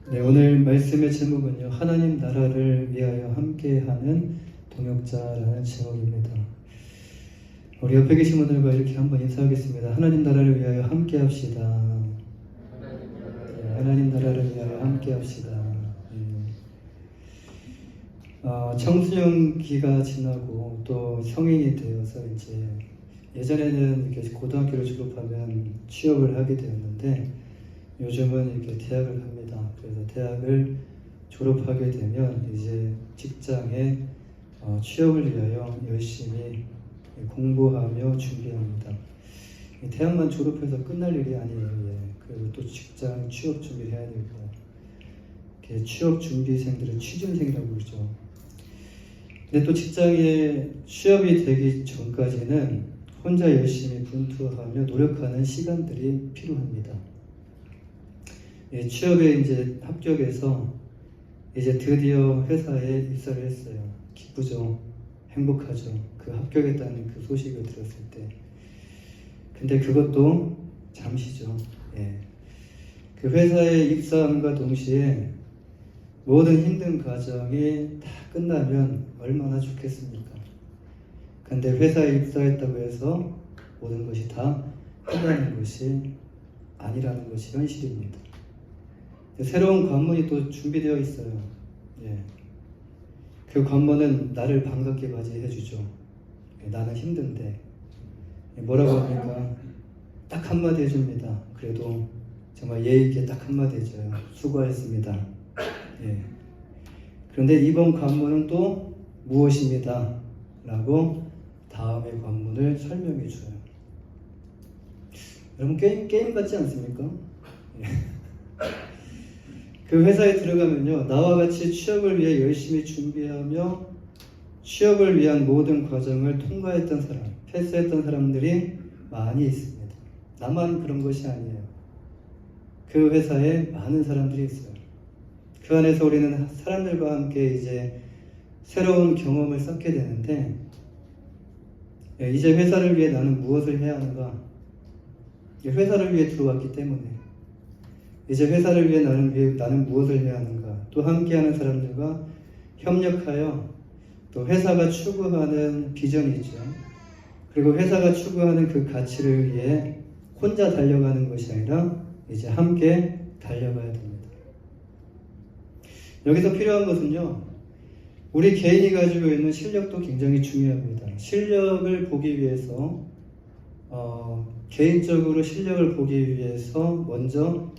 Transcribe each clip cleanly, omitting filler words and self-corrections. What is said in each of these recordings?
네, 오늘 말씀의 제목은요, 하나님 나라를 위하여 함께하는 동역자라는 제목입니다. 우리 옆에 계신 분들과 이렇게 한번 인사하겠습니다. 하나님 나라를 위하여 함께합시다. 네, 하나님 나라를 위하여 함께합시다. 청소년기가 지나고 또 성인이 되어서 이제 예전에는 이렇게 고등학교를 졸업하면 취업을 하게 되었는데 요즘은 이렇게 대학을 갑니다. 그래서 대학을 졸업하게 되면 이제 직장에 취업을 위하여 열심히 공부하며 준비합니다. 대학만 졸업해서 끝날 일이 아니에요. 그리고 또 직장 취업 준비를 해야 되고, 취업 준비생들은 취준생이라고 그러죠. 근데 또 직장에 취업이 되기 전까지는 혼자 열심히 분투하며 노력하는 시간들이 필요합니다. 취업에 이제 합격해서 이제 드디어 회사에 입사를 했어요. 기쁘죠. 행복하죠. 그 합격했다는 그 소식을 들었을 때. 근데 그것도 잠시죠. 그 회사에 입사함과 동시에 모든 힘든 과정이 다 끝나면 얼마나 좋겠습니까? 근데 회사에 입사했다고 해서 모든 것이 다 끝나는 것이 아니라는 것이 현실입니다. 새로운 관문이 또 준비되어 있어요. 그 관문은 나를 반갑게 맞이해주죠. 나는 힘든데 뭐라고 합니까? 딱 한마디 해줍니다. 그래도 정말 예의 있게 딱 한마디 해줘요. 수고하셨습니다. 그런데 이번 관문은 또 무엇입니다. 라고 다음의 관문을 설명해 줘요. 여러분 게임 같지 않습니까? 그 회사에 들어가면요, 나와 같이 취업을 위해 열심히 준비하며 취업을 위한 모든 과정을 통과했던 사람, 패스했던 사람들이 많이 있습니다. 나만 그런 것이 아니에요. 그 회사에 많은 사람들이 있어요. 그 안에서 우리는 사람들과 함께 이제 새로운 경험을 쌓게 되는데, 이제 회사를 위해 나는 무엇을 해야 하는가? 회사를 위해 들어왔기 때문에 이제 회사를 위해 나는 무엇을 해야 하는가? 또 함께하는 사람들과 협력하여 또 회사가 추구하는 비전이 있죠. 그리고 회사가 추구하는 그 가치를 위해 혼자 달려가는 것이 아니라 이제 함께 달려가야 됩니다. 여기서 필요한 것은요, 우리 개인이 가지고 있는 실력도 굉장히 중요합니다. 실력을 보기 위해서 개인적으로 실력을 보기 위해서 먼저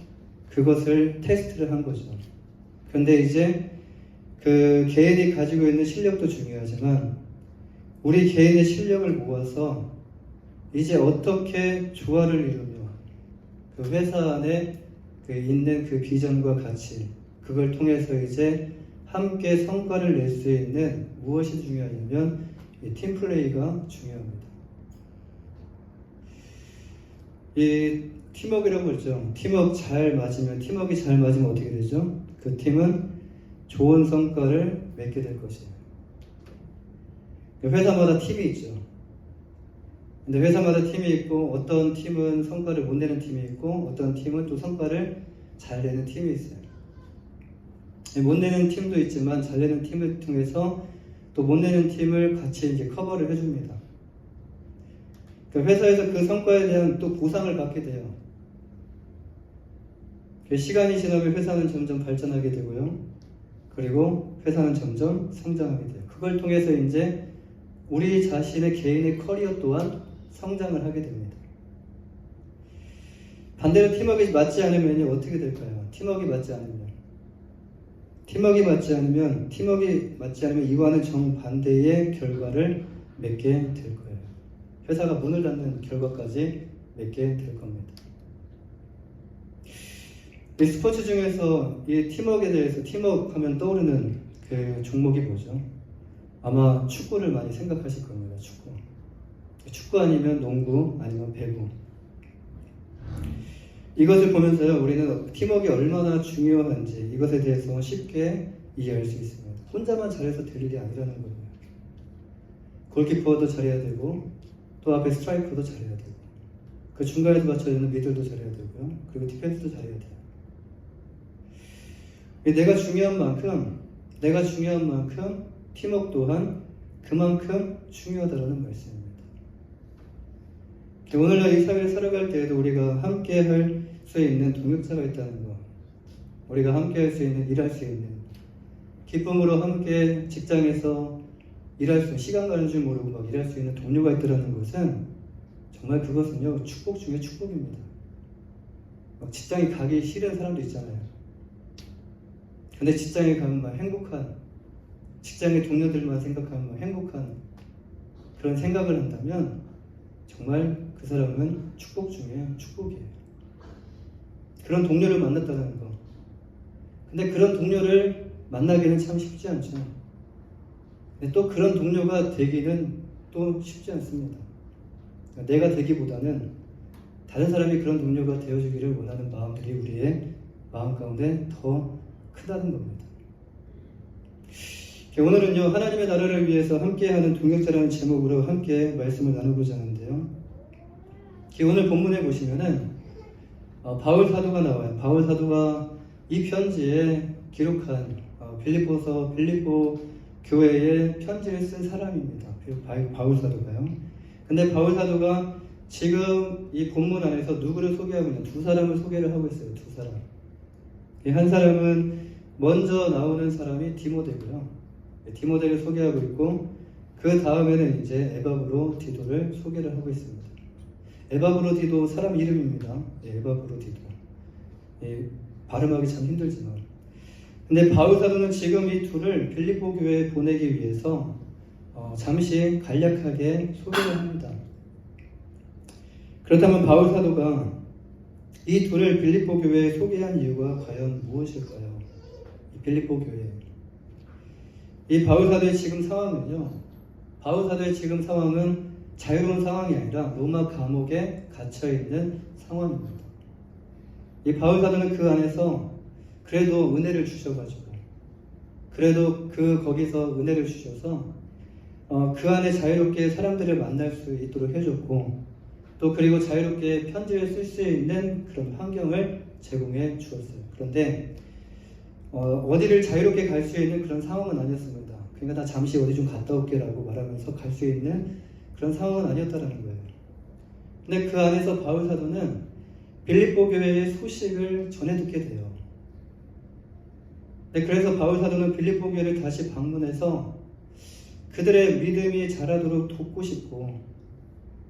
그것을 테스트를 한 거죠. 그런데 이제 그 개인이 가지고 있는 실력도 중요하지만 우리 개인의 실력을 모아서 이제 어떻게 조화를 이루며 그 회사 안에 있는 그 비전과 가치, 그걸 통해서 이제 함께 성과를 낼 수 있는 무엇이 중요하냐면 이 팀플레이가 중요합니다. 이 팀워크라고 그러죠. 팀워크 잘 맞으면, 팀워크가 잘 맞으면 어떻게 되죠? 그 팀은 좋은 성과를 맺게 될 것이에요. 회사마다 팀이 있죠. 근데 회사마다 팀이 있고, 어떤 팀은 성과를 못 내는 팀이 있고, 어떤 팀은 또 성과를 잘 내는 팀이 있어요. 못 내는 팀도 있지만 잘 내는 팀을 통해서 또 못 내는 팀을 같이 이제 커버를 해줍니다. 회사에서 그 성과에 대한 또 보상을 받게 돼요. 시간이 지나면 회사는 점점 발전하게 되고요. 그리고 회사는 점점 성장하게 돼요. 그걸 통해서 이제 우리 자신의 개인의 커리어 또한 성장을 하게 됩니다. 반대로 팀워크가 맞지 않으면 어떻게 될까요? 팀워크가 맞지 않으면 이와는 정반대의 결과를 맺게 될 거예요. 회사가 문을 닫는 결과까지 맺게 될 겁니다. 이 스포츠 중에서 이 팀워크에 대해서 팀워크 하면 떠오르는 그 종목이 뭐죠? 아마 축구를 많이 생각하실 겁니다. 축구 아니면 농구 아니면 배구. 이것을 보면서요, 우리는 팀워크가 얼마나 중요한지 이것에 대해서 쉽게 이해할 수 있습니다. 혼자만 잘해서 될 일이 아니라는 거예요. 골키퍼도 잘해야 되고, 또 앞에 스트라이커도 잘해야 되고, 그 중간에서 맞춰주는 미들도 잘해야 되고요. 그리고 디펜스도 잘해야 돼요. 내가 중요한 만큼 팀워크 또한 그만큼 중요하다는 말씀입니다. 오늘날 이 사회를 살아갈 때에도 우리가 함께 할 수 있는 동역자가 있다는 것, 우리가 함께 할 수 있는, 일할 수 있는, 기쁨으로 함께 직장에서 일할 수 있는, 시간 가는 줄 모르고 막 일할 수 있는 동료가 있다는 것은 정말 그것은요, 축복 중에 축복입니다. 막 직장에 가기 싫은 사람도 있잖아요. 근데 직장에 가면 막 행복한, 직장의 동료들만 생각하면 막 행복한 그런 생각을 한다면 정말 그 사람은 축복 중에 축복이에요. 그런 동료를 만났다는 거. 근데 그런 동료를 만나기는 참 쉽지 않죠. 근데 또 그런 동료가 되기는 또 쉽지 않습니다. 내가 되기보다는 다른 사람이 그런 동료가 되어주기를 원하는 마음들이 우리의 마음 가운데 더 크다는 겁니다. 오늘은요, 하나님의 나라를 위해서 함께하는 동역자라는 제목으로 함께 말씀을 나누고자 하는데요. 오늘 본문에 보시면은 바울 사도가 나와요. 바울 사도가 이 편지에 기록한 빌립보 교회에 편지를 쓴 사람입니다. 바울 사도가요. 근데 바울 사도가 지금 이 본문 안에서 누구를 소개하고 있냐? 두 사람을 소개를 하고 있어요. 두 사람. 한 사람은 먼저 나오는 사람이 디모데고요. 디모데를 소개하고 있고 그 다음에는 이제 에바브로디도를 소개를 하고 있습니다. 에바브로디도 사람 이름입니다. 에바브로디도. 발음하기 참 힘들지만. 근데 바울 사도는 지금 이 둘을 빌립보 교회에 보내기 위해서 잠시 간략하게 소개를 합니다. 그렇다면 바울 사도가 이 둘을 빌립보 교회에 소개한 이유가 과연 무엇일까요? 이 빌립보 교회. 이 바울 사도의 지금 상황은요. 바울 사도의 지금 상황은 자유로운 상황이 아니라 로마 감옥에 갇혀 있는 상황입니다. 이 바울 사도는 그 안에서 그래도 은혜를 주셔가지고, 그래도 거기서 은혜를 주셔서 그 안에 자유롭게 사람들을 만날 수 있도록 해줬고, 또 그리고 자유롭게 편지를 쓸 수 있는 그런 환경을 제공해 주었어요. 그런데 어디를 자유롭게 갈 수 있는 그런 상황은 아니었습니다. 그러니까 나 잠시 어디 좀 갔다 올게라고 말하면서 갈 수 있는 그런 상황은 아니었다는 거예요. 근데 그 안에서 바울 사도는 빌립보 교회의 소식을 전해 듣게 돼요. 그래서 바울 사도는 빌립보 교회를 다시 방문해서 그들의 믿음이 자라도록 돕고 싶고,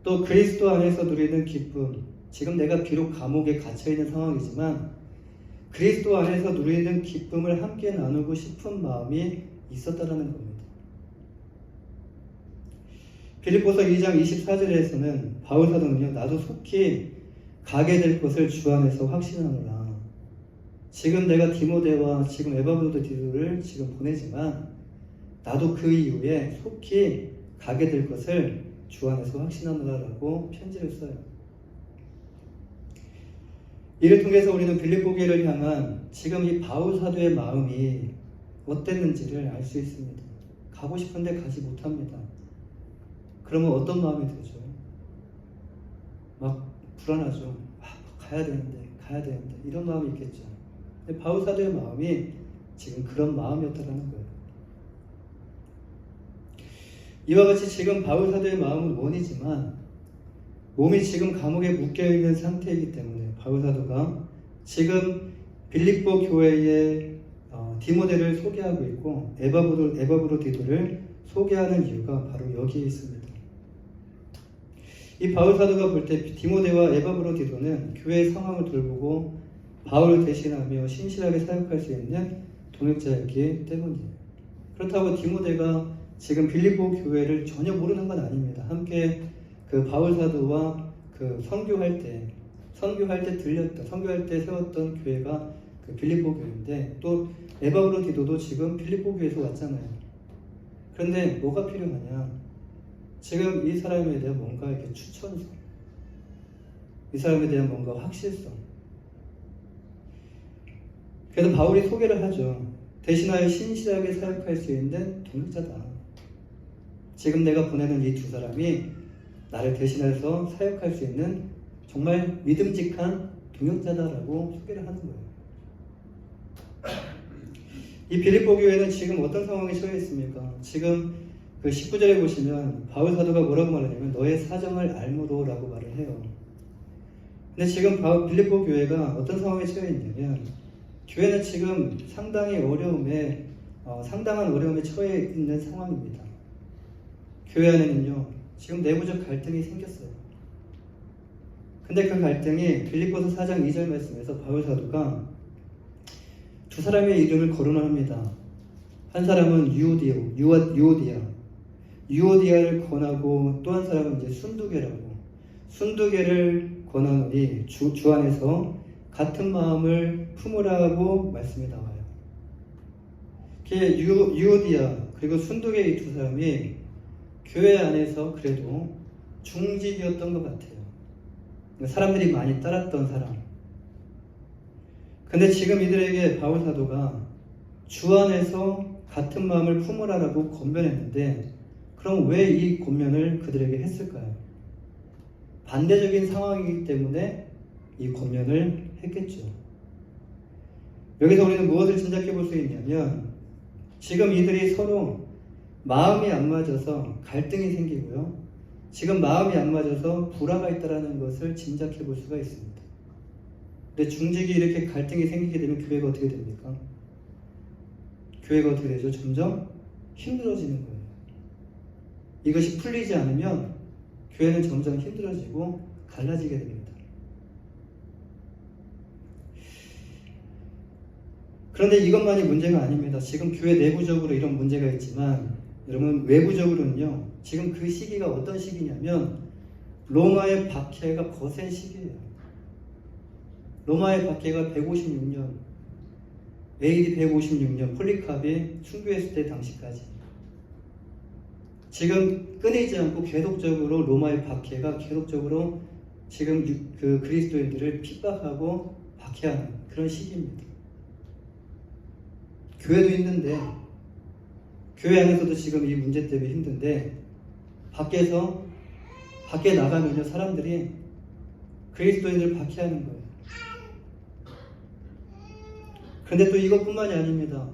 또 그리스도 안에서 누리는 기쁨, 지금 내가 비록 감옥에 갇혀있는 상황이지만 그리스도 안에서 누리는 기쁨을 함께 나누고 싶은 마음이 있었다는 겁니다. 빌립보서 2장 24절에서는 바울 사도는요, 나도 속히 가게 될 것을 주 안에서 확신하노라. 지금 내가 디모데와 지금 에바브로디도를 지금 보내지만 나도 그 이후에 속히 가게 될 것을 주 안에서 확신하노라라고 편지를 써요. 이를 통해서 우리는 빌립보 교회를 향한 지금 이 바울 사도의 마음이 어땠는지를 알 수 있습니다. 가고 싶은데 가지 못합니다. 그러면 어떤 마음이 들죠? 막 불안하죠. 가야 되는데 이런 마음이 있겠죠. 근데 바울 사도의 마음이 지금 그런 마음이었다는 거예요. 이와 같이 지금 바울 사도의 마음은 원이지만 몸이 지금 감옥에 묶여있는 상태이기 때문에 바울 사도가 지금 빌립보 교회의 디모데를 소개하고 있고 에바브로디도를 소개하는 이유가 바로 여기에 있습니다. 이 바울 사도가 볼 때 디모데와 에바브로디도는 교회의 상황을 돌보고 바울을 대신하며 신실하게 사역할 수 있는 동역자였기 때문이에요. 그렇다고 디모데가 지금 빌립보 교회를 전혀 모르는 건 아닙니다. 함께 그 바울 사도와 그 선교할 때 선교할 때 세웠던 교회가 그 빌립보 교회인데, 또 에바브로디도도 지금 빌립보 교회에서 왔잖아요. 그런데 뭐가 필요하냐? 지금 이 사람에 대한 뭔가 이렇게 추천성, 이 사람에 대한 뭔가 확실성. 그래서 바울이 소개를 하죠. 대신하여 신실하게 사역할 수 있는 동역자다. 지금 내가 보내는 이 두 사람이 나를 대신해서 사역할 수 있는 정말 믿음직한 동역자다라고 소개를 하는 거예요. 이 빌립보 교회는 지금 어떤 상황에 처해 있습니까? 지금 그 19절에 보시면 바울 사도가 뭐라고 말하냐면 너의 사정을 알므로라고 말을 해요. 근데 지금 빌립보 교회가 어떤 상황에 처해 있냐면 교회는 지금 상당한 어려움에 처해 있는 상황입니다. 교회 안에는요 지금 내부적 갈등이 생겼어요. 근데 그 갈등이 빌립보서 4장 2절 말씀에서 바울 사도가 두 사람의 이름을 거론합니다. 한 사람은 유오디아를 권하고 또 한 사람은 이제 순두계를 권하노니 주 안에서 같은 마음을 품으라고 말씀이 나와요. 유오디아 그리고 순두계 이 두 사람이 교회 안에서 그래도 중직이었던 것 같아요. 사람들이 많이 따랐던 사람. 근데 지금 이들에게 바울 사도가 주 안에서 같은 마음을 품으라라고 권면했는데 그럼 왜 이 권면을 그들에게 했을까요? 반대적인 상황이기 때문에 이 권면을 했겠죠. 여기서 우리는 무엇을 짐작해 볼 수 있냐면 지금 이들이 서로 마음이 안 맞아서 갈등이 생기고요. 지금 마음이 안 맞아서 불화가 있다는 것을 짐작해 볼 수가 있습니다. 근데 중직이 이렇게 갈등이 생기게 되면 교회가 어떻게 됩니까? 교회가 어떻게 되죠? 점점 힘들어지는 거예요. 이것이 풀리지 않으면 교회는 점점 힘들어지고 갈라지게 됩니다. 그런데 이것만이 문제가 아닙니다. 지금 교회 내부적으로 이런 문제가 있지만 여러분 외부적으로는요. 지금 그 시기가 어떤 시기냐면 로마의 박해가 거센 시기예요. 로마의 박해가 156년 AD 156년 폴리카비 순교했을 때 당시까지 지금 끊이지 않고 계속적으로 로마의 박해가 계속적으로 지금 그 그리스도인들을 핍박하고 박해하는 그런 시기입니다. 교회도 힘든데 교회 안에서도 지금 이 문제 때문에 힘든데 밖에 나가면요 사람들이 그리스도인들을 박해하는 거예요. 그런데 또 이것뿐만이 아닙니다.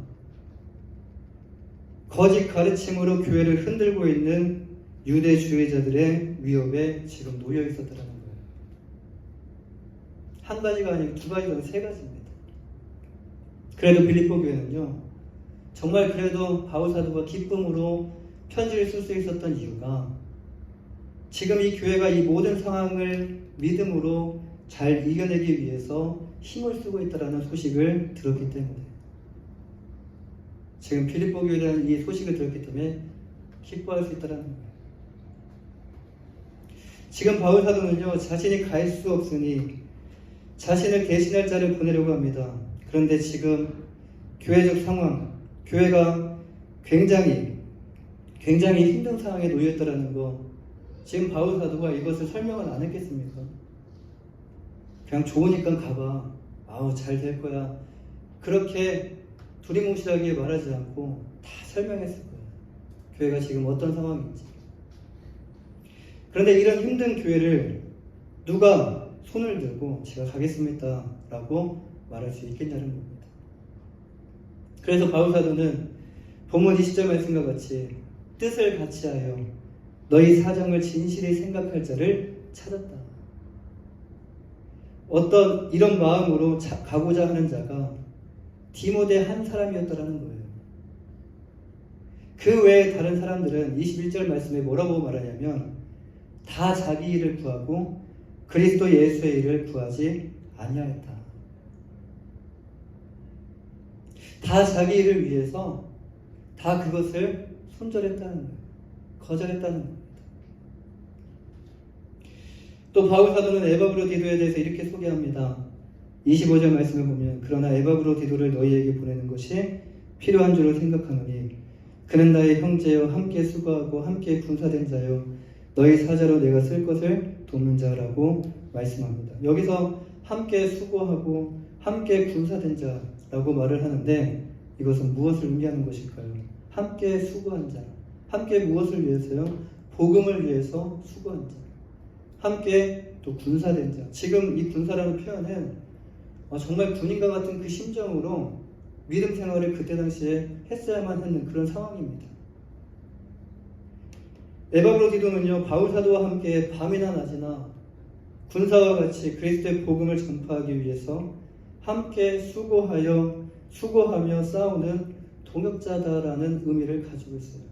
거짓 가르침으로 교회를 흔들고 있는 유대주의자들의 위협에 지금 놓여 있었다는 거예요. 한 가지가 아니고 두 가지가 아니고 세 가지입니다. 그래도 빌립보 교회는요. 정말 그래도 바울 사도가 기쁨으로 편지를 쓸 수 있었던 이유가 지금 이 교회가 이 모든 상황을 믿음으로 잘 이겨내기 위해서 힘을 쓰고 있다는 소식을 들었기 때문에 지금 빌립보 교회라는 이 소식을 들었기 때문에 기뻐할 수 있다는 거예요. 지금 바울 사도는요 자신이 갈 수 없으니 자신을 대신할 자를 보내려고 합니다. 그런데 지금 교회적 상황, 교회가 굉장히 힘든 상황에 놓여있다는 거 지금 바울 사도가 이것을 설명을 안 했겠습니까? 그냥 좋으니까 가봐. 아우 잘 될 거야. 그렇게 두리뭉실하게 말하지 않고 다 설명했을 거예요. 교회가 지금 어떤 상황인지. 그런데 이런 힘든 교회를 누가 손을 들고 제가 가겠습니다 라고 말할 수 있겠냐는 겁니다. 그래서 바울 사도는 본문 20절 말씀과 같이 뜻을 같이하여 너희 사정을 진실히 생각할 자를 찾았다. 어떤 이런 마음으로 가고자 하는 자가 디모데 한 사람이었다라는 거예요. 그 외에 다른 사람들은 21절 말씀에 뭐라고 말하냐면 다 자기 일을 구하고 그리스도 예수의 일을 구하지 아니하였다. 다 자기 일을 위해서 다 그것을 손절했다는 거예요. 거절했다는 겁니다. 또 바울 사도는 에바브로디도에 대해서 이렇게 소개합니다. 25절 말씀을 보면 그러나 에바브로디도를 너희에게 보내는 것이 필요한 줄로 생각하노니 그는 나의 형제여 함께 수고하고 함께 군사된 자여 너희 사자로 내가 쓸 것을 돕는 자라고 말씀합니다. 여기서 함께 수고하고 함께 군사된 자라고 말을 하는데 이것은 무엇을 의미하는 것일까요? 함께 수고한 자. 함께 무엇을 위해서요? 복음을 위해서 수고한 자. 함께 또 군사된 자. 지금 이 군사라는 표현은 정말 군인과 같은 그 심정으로 믿음 생활을 그때 당시에 했어야만 하는 그런 상황입니다. 에바브로디도는요, 바울 사도와 함께 밤이나 낮이나 군사와 같이 그리스도의 복음을 전파하기 위해서 함께 수고하며 싸우는 동역자다라는 의미를 가지고 있어요.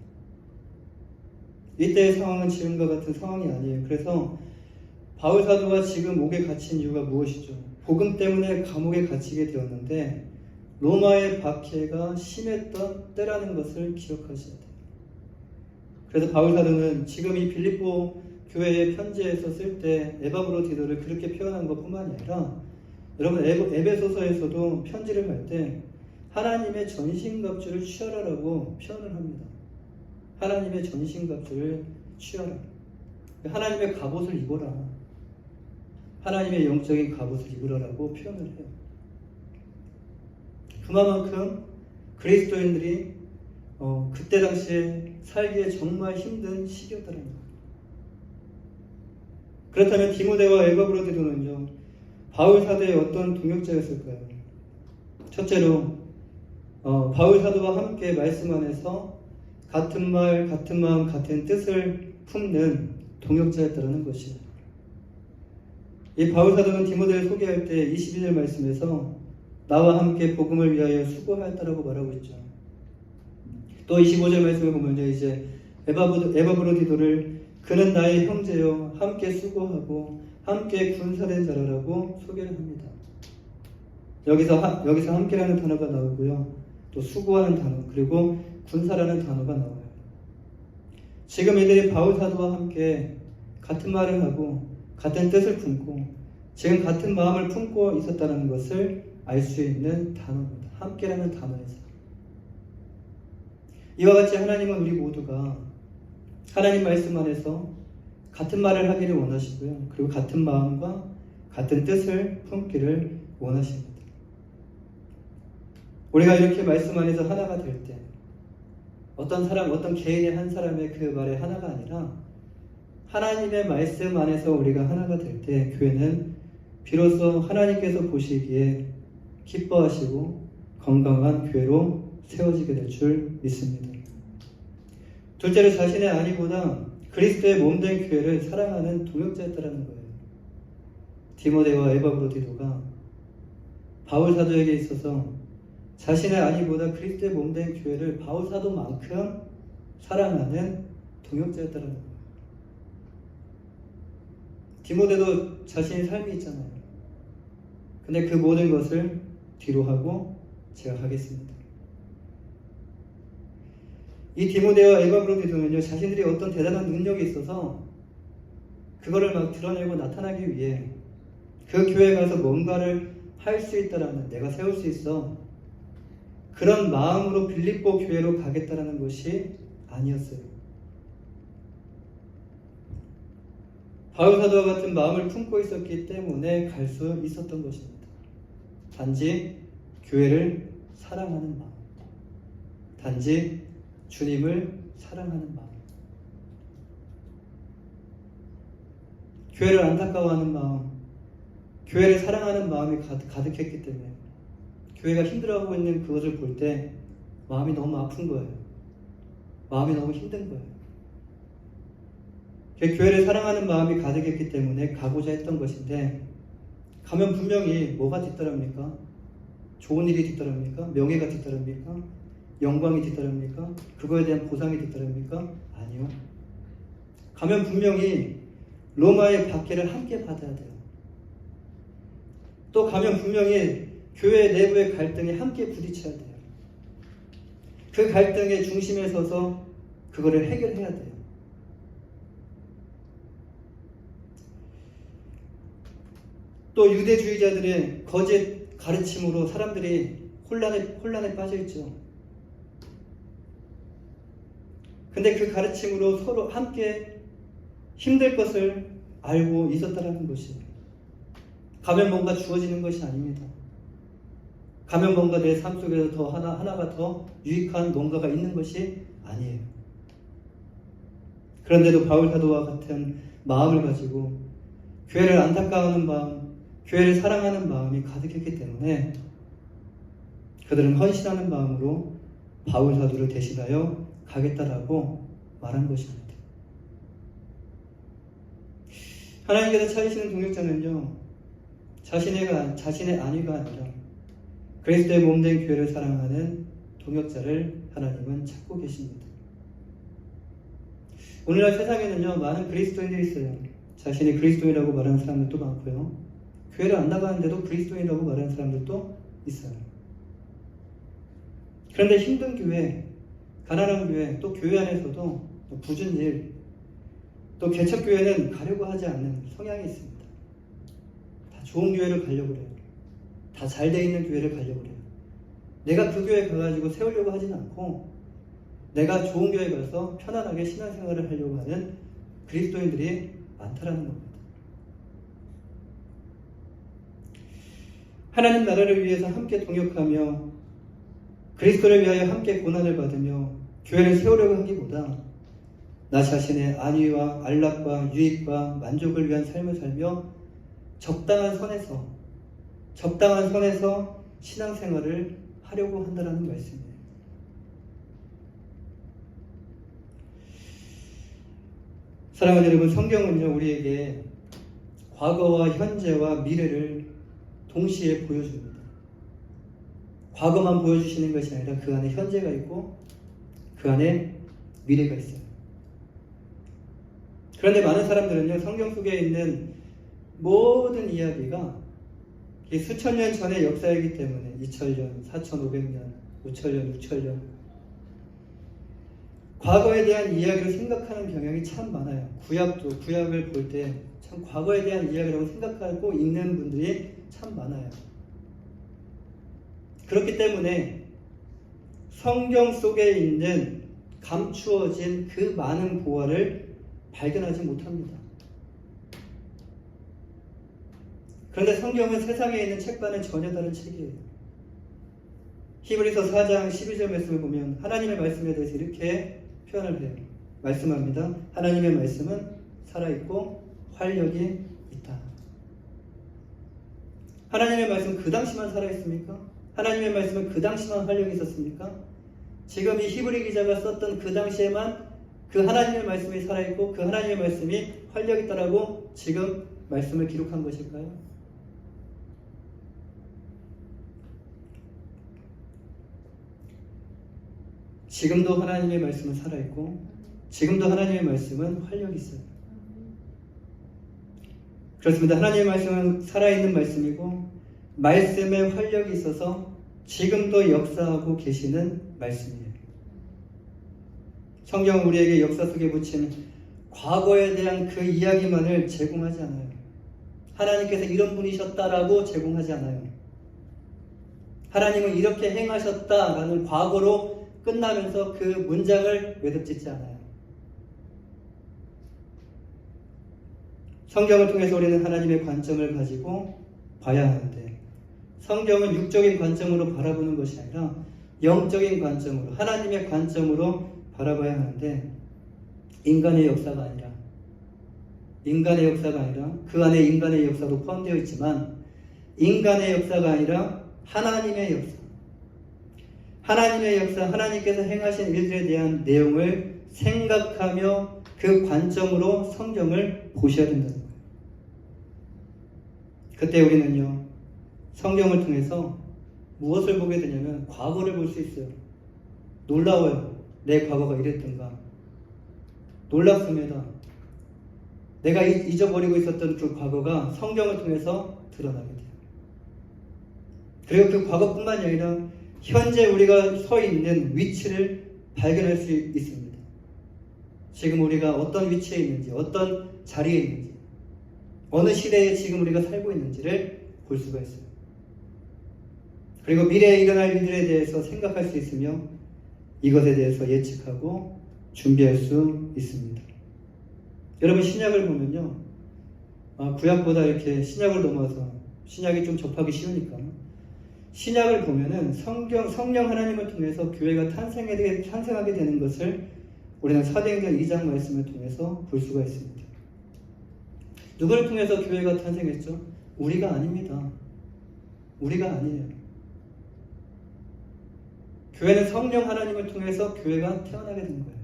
이때의 상황은 지금과 같은 상황이 아니에요. 그래서 바울 사도가 지금 옥에 갇힌 이유가 무엇이죠? 복음 때문에 감옥에 갇히게 되었는데 로마의 박해가 심했던 때라는 것을 기억하셔야 돼요. 그래서 바울 사도는 지금 이 빌립보 교회의 편지에서 쓸 때 에바브로디도를 그렇게 표현한 것뿐만이 아니라 여러분 에베소서에서도 편지를 할 때 하나님의 전신갑주를 취하라라고 표현을 합니다. 하나님의 전신갑주를 취하라. 하나님의 갑옷을 입어라. 하나님의 영적인 갑옷을 입으라라고 표현을 해요. 그만큼 그리스도인들이 그때 당시에 살기에 정말 힘든 시기였다는 거예요. 그렇다면 디모데와 에바브로디도는요, 바울 사도의 어떤 동역자였을까요? 첫째로 바울 사도와 함께 말씀 안에서 같은 말, 같은 마음, 같은 뜻을 품는 동역자였다는 것이에요. 이 바울 사도는 디모데를 소개할 때 22절 말씀에서 나와 함께 복음을 위하여 수고하였다라고 말하고 있죠. 또 25절 말씀을 보면요, 이제 에바브로디도를 그는 나의 형제요 함께 수고하고 함께 군사된 자라라고 소개를 합니다. 여기서 함께라는 단어가 나오고요, 또 수고하는 단어, 그리고 군사라는 단어가 나와요. 지금 이들이 바울 사도와 함께 같은 말을 하고 같은 뜻을 품고 지금 같은 마음을 품고 있었다는 것을 알 수 있는 단어입니다. 함께라는 단어에서. 이와 같이 하나님은 우리 모두가 하나님 말씀 안에서 같은 말을 하기를 원하시고요, 그리고 같은 마음과 같은 뜻을 품기를 원하십니다. 우리가 이렇게 말씀 안에서 하나가 될 때 어떤 개인의 한 사람의 그 말에 하나가 아니라 하나님의 말씀 안에서 우리가 하나가 될 때 교회는 비로소 하나님께서 보시기에 기뻐하시고 건강한 교회로 세워지게 될 줄 믿습니다. 둘째로 자신의 아니보다 그리스도의 몸된 교회를 사랑하는 동역자였다는 거예요. 디모데와 에바브로디도가 바울 사도에게 있어서 자신의 아니보다 그리스도의 몸된 교회를 바울 사도만큼 사랑하는 동역자였다는 거예요. 디모데도 자신의 삶이 있잖아요. 근데 그 모든 것을 뒤로 하고 제가 가겠습니다. 이 디모데와 에바브로디도는요, 자신들이 어떤 대단한 능력이 있어서 그거를 막 드러내고 나타나기 위해 그 교회에 가서 뭔가를 할 수 있다라는, 내가 세울 수 있어, 그런 마음으로 빌립보 교회로 가겠다라는 것이 아니었어요. 바울 사도와 같은 마음을 품고 있었기 때문에 갈 수 있었던 것입니다. 단지 교회를 사랑하는 마음, 단지 주님을 사랑하는 마음, 교회를 안타까워하는 마음, 교회를 사랑하는 마음이 가득했기 때문에 교회가 힘들어하고 있는 그것을 볼 때 마음이 너무 아픈 거예요. 마음이 너무 힘든 거예요. 교회를 사랑하는 마음이 가득했기 때문에 가고자 했던 것인데, 가면 분명히 뭐가 뒤따릅니까? 좋은 일이 뒤따릅니까? 명예가 뒤따릅니까? 영광이 뒤따릅니까? 그거에 대한 보상이 뒤따릅니까? 아니요. 가면 분명히 로마의 박해를 함께 받아야 돼요. 또 가면 분명히 교회 내부의 갈등이 함께 부딪혀야 돼요. 그 갈등의 중심에 서서 그거를 해결해야 돼요. 또 유대주의자들의 거짓 가르침으로 사람들이 혼란에 빠져 있죠. 근데 그 가르침으로 서로 함께 힘들 것을 알고 있었다는 것이, 가면 뭔가 주어지는 것이 아닙니다. 가면 뭔가 내 삶 속에서 더 하나가 더 유익한 뭔가가 있는 것이 아니에요. 그런데도 바울 사도와 같은 마음을 가지고 교회를 안타까워하는 마음, 교회를 사랑하는 마음이 가득했기 때문에 그들은 헌신하는 마음으로 바울 사도를 대신하여 가겠다라고 말한 것입니다. 하나님께서 찾으시는 동역자는요, 자신의 안위가 아니라 그리스도의 몸된 교회를 사랑하는 동역자를 하나님은 찾고 계십니다. 오늘날 세상에는요, 많은 그리스도인들이 있어요. 자신이 그리스도인이라고 말하는 사람들도 많고요. 교회를 안 나가는데도 그리스도인이라고 말하는 사람들도 있어요. 그런데 힘든 교회, 가난한 교회, 또 교회 안에서도 부준 일, 또 개척교회는 가려고 하지 않는 성향이 있습니다. 다 좋은 교회를 가려고 그래요. 다 잘 돼 있는 교회를 가려고 그래요. 내가 그 교회 가가지고 세우려고 하지는 않고 내가 좋은 교회 가서 편안하게 신앙생활을 하려고 하는 그리스도인들이 많다라는 겁니다. 하나님 나라를 위해서 함께 동역하며 그리스도를 위하여 함께 고난을 받으며 교회를 세우려고 하기보다 나 자신의 안위와 안락과 유익과 만족을 위한 삶을 살며 적당한 선에서 신앙생활을 하려고 한다는 말씀이에요. 사랑하는 여러분, 성경은요, 우리에게 과거와 현재와 미래를 동시에 보여줍니다. 과거만 보여주시는 것이 아니라 그 안에 현재가 있고 그 안에 미래가 있어요. 그런데 많은 사람들은요, 성경 속에 있는 모든 이야기가 수천 년 전의 역사이기 때문에 2000년, 4500년, 5000년, 6000년 과거에 대한 이야기를 생각하는 경향이 참 많아요. 구약을 볼 때 참 과거에 대한 이야기라고 생각하고 읽는 분들이 참 많아요. 그렇기 때문에 성경 속에 있는 감추어진 그 많은 보화를 발견하지 못합니다. 그런데 성경은 세상에 있는 책과는 전혀 다른 책이에요. 히브리서 4장 12절 말씀을 보면 하나님의 말씀에 대해서 이렇게 표현을 해요. 말씀합니다. 하나님의 말씀은 살아있고 활력이 있다. 하나님의 말씀 그 당시만 살아있습니까? 하나님의 말씀은 그 당시만 활력이 있었습니까? 지금 이 히브리 기자가 썼던 그 당시에만 그 하나님의 말씀이 살아있고 그 하나님의 말씀이 활력이 있다라고 지금 말씀을 기록한 것일까요? 지금도 하나님의 말씀은 살아있고 지금도 하나님의 말씀은 활력이 있어요. 그렇습니다. 하나님의 말씀은 살아있는 말씀이고 말씀에 활력이 있어서 지금도 역사하고 계시는 말씀이에요. 성경은 우리에게 역사 속에 묻힌 과거에 대한 그 이야기만을 제공하지 않아요. 하나님께서 이런 분이셨다라고 제공하지 않아요. 하나님은 이렇게 행하셨다라는 과거로 끝나면서 그 문장을 매듭짓지 않아요. 성경을 통해서 우리는 하나님의 관점을 가지고 봐야 하는데 성경은 육적인 관점으로 바라보는 것이 아니라 영적인 관점으로 하나님의 관점으로 바라봐야 하는데 인간의 역사가 아니라 그 안에 인간의 역사도 포함되어 있지만 인간의 역사가 아니라 하나님의 역사, 하나님께서 행하신 일들에 대한 내용을 생각하며 그 관점으로 성경을 보셔야 된다는 거예요. 그때 우리는요, 성경을 통해서 무엇을 보게 되냐면 과거를 볼 수 있어요. 놀라워요. 내 과거가 이랬던가. 놀랍습니다. 내가 잊어버리고 있었던 그 과거가 성경을 통해서 드러나게 돼요. 그리고 그 과거뿐만이 아니라 현재 우리가 서 있는 위치를 발견할 수 있습니다. 지금 우리가 어떤 위치에 있는지, 어떤 자리에 있는지, 어느 시대에 지금 우리가 살고 있는지를 볼 수가 있어요. 그리고 미래에 일어날 일들에 대해서 생각할 수 있으며 이것에 대해서 예측하고 준비할 수 있습니다. 여러분, 신약을 보면요, 구약보다 이렇게 신약을 넘어서 신약이 좀 접하기 쉬우니까 신약을 보면은 성령 하나님을 통해서 교회가 탄생하게 되는 것을 우리는 사도행전 2장 말씀을 통해서 볼 수가 있습니다. 누구를 통해서 교회가 탄생했죠? 우리가 아닙니다. 우리가 아니에요. 교회는 성령 하나님을 통해서 교회가 태어나게 된 거예요.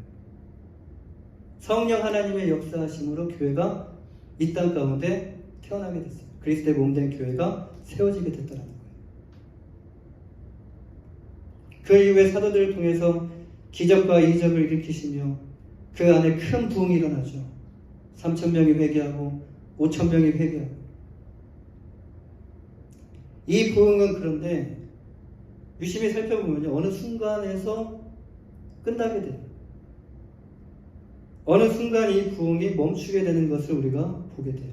성령 하나님의 역사하심으로 교회가 이 땅 가운데 태어나게 됐어요. 그리스도의 몸된 교회가 세워지게 됐다는 거예요. 그 이후에 사도들을 통해서 기적과 이적을 일으키시며 그 안에 큰 부흥이 일어나죠. 3,000명이 회개하고 5,000명이 회개하고. 이 부흥은 그런데 유심히 살펴보면요, 어느 순간에서 끝나게 돼요. 어느 순간 이 부흥이 멈추게 되는 것을 우리가 보게 돼요.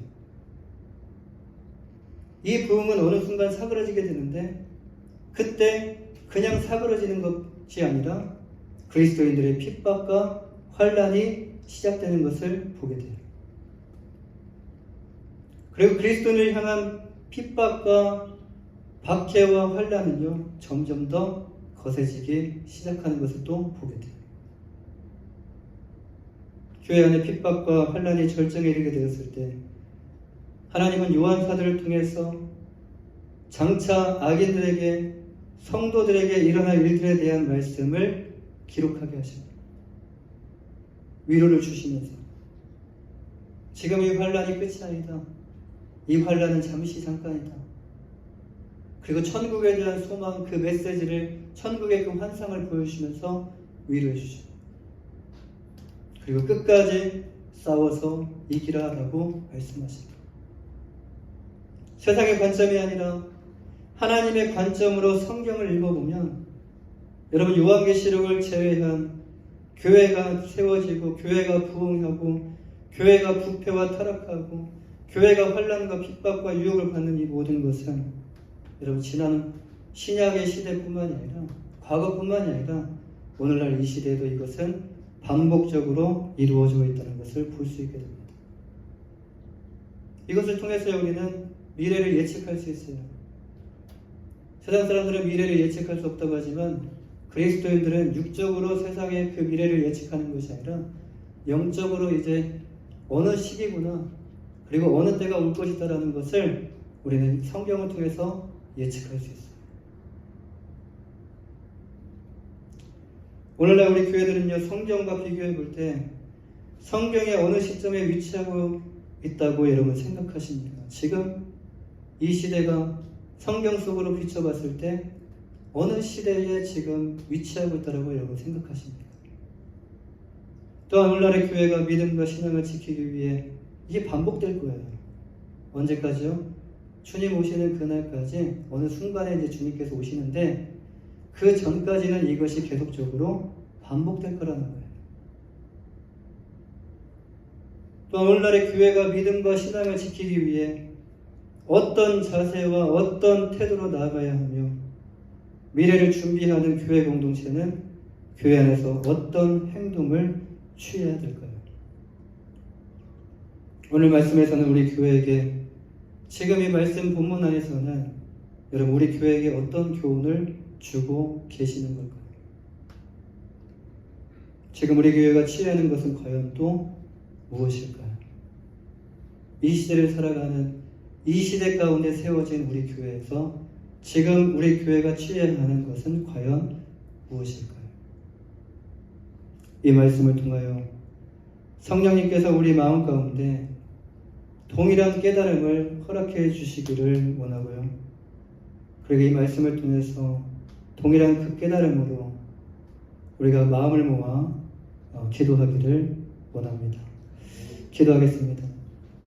이 부흥은 어느 순간 사그러지게 되는데 그때 그냥 사그러지는 것이 아니라 그리스도인들의 핍박과 환난이 시작되는 것을 보게 돼요. 그리고 그리스도인을 향한 핍박과 박해와 환난은요, 점점 더 거세지기 시작하는 것을 또 보게 돼요. 교회 안에 핍박과 환난이 절정에 이르게 되었을 때 하나님은 요한 사도를 통해서 장차 악인들에게 성도들에게 일어날 일들에 대한 말씀을 기록하게 하십니다. 위로를 주시면서 지금 이 환난이 끝이 아니다. 이 환난은 잠시 잠깐이다. 그리고 천국에 대한 소망, 그 메시지를, 천국의 그 환상을 보여주시면서 위로해 주십니다. 그리고 끝까지 싸워서 이기라라고 말씀하십니다. 세상의 관점이 아니라 하나님의 관점으로 성경을 읽어보면 여러분 요한계시록을 제외한 교회가 세워지고 교회가 부흥하고 교회가 부패와 타락하고 교회가 환난과 핍박과 유혹을 받는 이 모든 것은 여러분 지난 신약의 시대뿐만이 아니라 과거뿐만이 아니라 오늘날 이 시대에도 이것은 반복적으로 이루어지고 있다는 것을 볼 수 있게 됩니다. 이것을 통해서 우리는 미래를 예측할 수 있어요. 세상 사람들은 미래를 예측할 수 없다고 하지만 그리스도인들은 육적으로 세상의 그 미래를 예측하는 것이 아니라 영적으로 이제 어느 시기구나 그리고 어느 때가 올 것이다라는 것을 우리는 성경을 통해서 예측할 수 있어요. 오늘날 우리 교회들은요, 성경과 비교해 볼 때 성경의 어느 시점에 위치하고 있다고 여러분 생각하십니까? 지금 이 시대가 성경 속으로 비춰봤을 때 어느 시대에 지금 위치하고 있다고 여러분 생각하십니까? 또한 오늘날의 교회가 믿음과 신앙을 지키기 위해 이게 반복될 거예요. 언제까지요? 주님 오시는 그날까지 어느 순간에 이제 주님께서 오시는데 그 전까지는 이것이 계속적으로 반복될 거라는 거예요. 또 오늘날의 교회가 믿음과 신앙을 지키기 위해 어떤 자세와 어떤 태도로 나아가야 하며 미래를 준비하는 교회 공동체는 교회 안에서 어떤 행동을 취해야 될까요? 오늘 말씀에서는 우리 교회에게 지금 이 말씀 본문 안에서는 여러분 우리 교회에게 어떤 교훈을 주고 계시는 걸까요? 지금 우리 교회가 취해야 하는 것은 과연 또 무엇일까요? 이 시대를 살아가는 이 시대 가운데 세워진 우리 교회에서 지금 우리 교회가 취해야 하는 것은 과연 무엇일까요? 이 말씀을 통하여 성령님께서 우리 마음 가운데 동일한 깨달음을 허락해 주시기를 원하고요. 그리고 이 말씀을 통해서 동일한 그 깨달음으로 우리가 마음을 모아 기도하기를 원합니다. 기도하겠습니다.